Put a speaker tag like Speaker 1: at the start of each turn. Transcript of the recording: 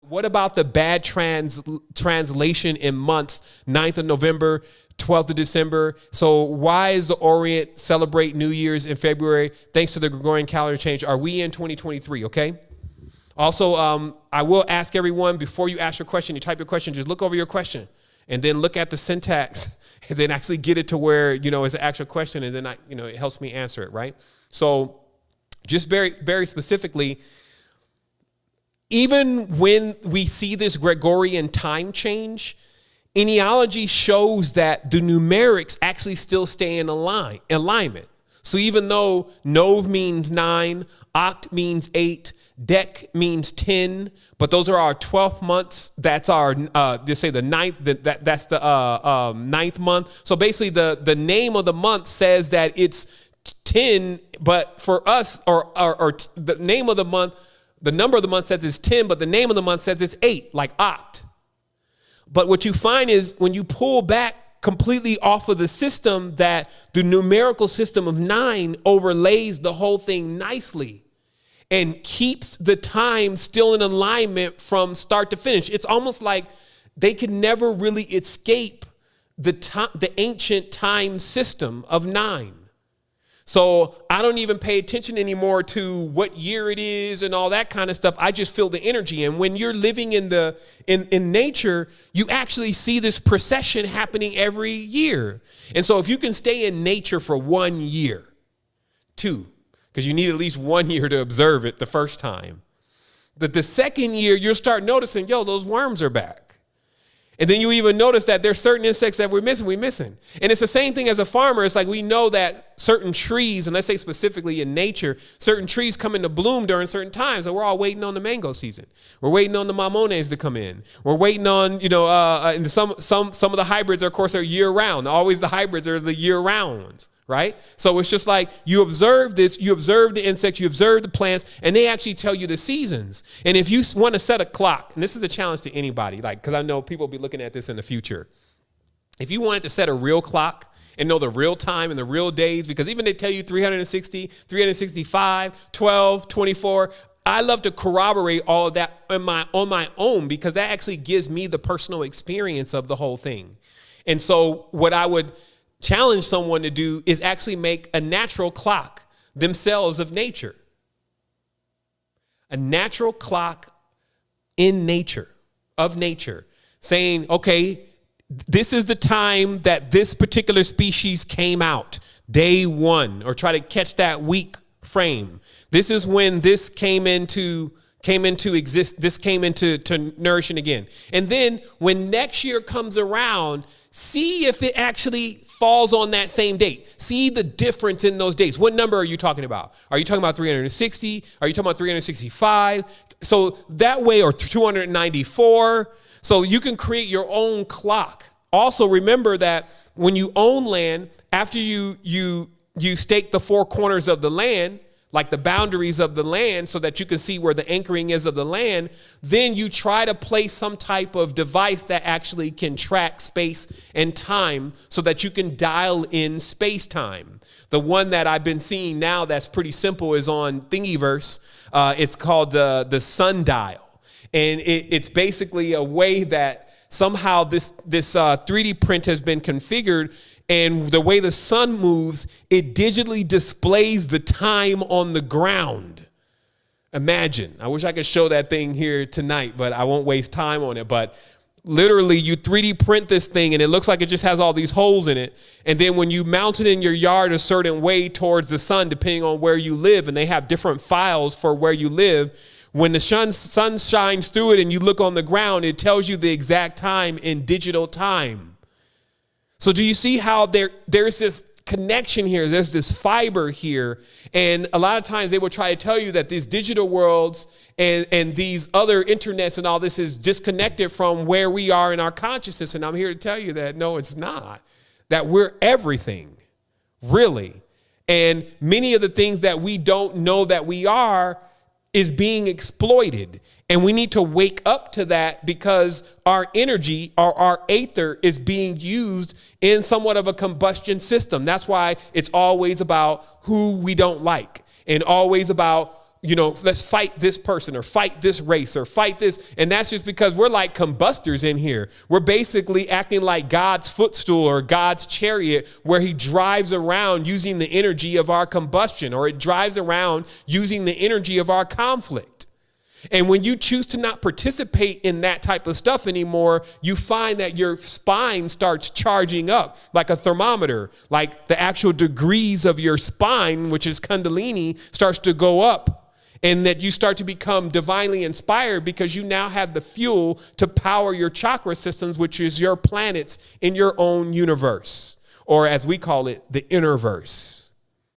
Speaker 1: What about the bad translation in months, 9th of November, 12th of December? So why is the Orient celebrate New Year's in February? Thanks to the Gregorian calendar change. Are we in 2023? Okay. Also, I will ask everyone before you ask your question, you type your question, just look over your question and then look at the syntax and then actually get it to where, it's an actual question. And then it helps me answer it. Right. So just very, very specifically, even when we see this Gregorian time change, Enealogy shows that the numerics actually still stay in alignment. So even though Nov means 9, Oct means 8, Dec means 10, but those are our 12 months. That's our, just say the ninth, that's the ninth month. So basically the name of the month says that it's 10, but for us, or the name of the month, the number of the month says it's 10, but the name of the month says it's 8, like Oct. But what you find is when you pull back completely off of the system, that the numerical system of 9 overlays the whole thing nicely and keeps the time still in alignment from start to finish. It's almost like they can never really escape the ancient time system of 9. So I don't even pay attention anymore to what year it is and all that kind of stuff. I just feel the energy. And when you're living in nature, you actually see this procession happening every year. And so if you can stay in nature for 1 year, 2, because you need at least 1 year to observe it the first time, that the second year you'll start noticing, those worms are back. And then you even notice that there's certain insects that we're missing. And it's the same thing as a farmer. It's like we know that certain trees, and let's say specifically in nature, certain trees come into bloom during certain times. And we're all waiting on the mango season. We're waiting on the mamones to come in. We're waiting on, and some of the hybrids, of course, are year round. Always the hybrids are the year round ones. Right? So it's just like you observe this, you observe the insects, you observe the plants, and they actually tell you the seasons. And if you want to set a clock, and this is a challenge to anybody, because I know people will be looking at this in the future. If you wanted to set a real clock and know the real time and the real days, because even they tell you 360, 365, 12, 24, I love to corroborate all of that on my own, because that actually gives me the personal experience of the whole thing. And so what I would challenge someone to do is actually make a natural clock themselves of nature. A natural clock in nature, of nature, saying, okay, this is the time that this particular species came out, day 1, or try to catch that week frame. This is when this came into exist. This came into nourishing again. And then when next year comes around, see if it actually falls on that same date. See the difference in those dates. What number are you talking about? Are you talking about 360? Are you talking about 365? So that way, or 294. So you can create your own clock. Also remember that when you own land, after you stake the 4 corners of the land, like the boundaries of the land, so that you can see where the anchoring is of the land, then you try to place some type of device that actually can track space and time so that you can dial in space time. The one that I've been seeing now that's pretty simple is on Thingiverse. It's called the sundial. And it's basically a way that somehow this 3D print has been configured. And the way the sun moves, it digitally displays the time on the ground. Imagine. I wish I could show that thing here tonight, but I won't waste time on it. But literally, you 3D print this thing, and it looks like it just has all these holes in it. And then when you mount it in your yard a certain way towards the sun, depending on where you live, and they have different files for where you live, when the sun shines through it and you look on the ground, it tells you the exact time in digital time. So do you see how there's this connection here? There's this fiber here. And a lot of times they will try to tell you that these digital worlds and these other internets and all this is disconnected from where we are in our consciousness. And I'm here to tell you that no, it's not. That we're everything, really. And many of the things that we don't know that we are is being exploited. And we need to wake up to that, because our energy or our aether is being used in somewhat of a combustion system. That's why it's always about who we don't like, and always about, let's fight this person or fight this race or fight this. And that's just because we're like combustors in here. We're basically acting like God's footstool or God's chariot, where he drives around using the energy of our combustion, or it drives around using the energy of our conflict. And when you choose to not participate in that type of stuff anymore, you find that your spine starts charging up like a thermometer, like the actual degrees of your spine, which is Kundalini, starts to go up, and that you start to become divinely inspired because you now have the fuel to power your chakra systems, which is your planets in your own universe, or as we call it, the innerverse.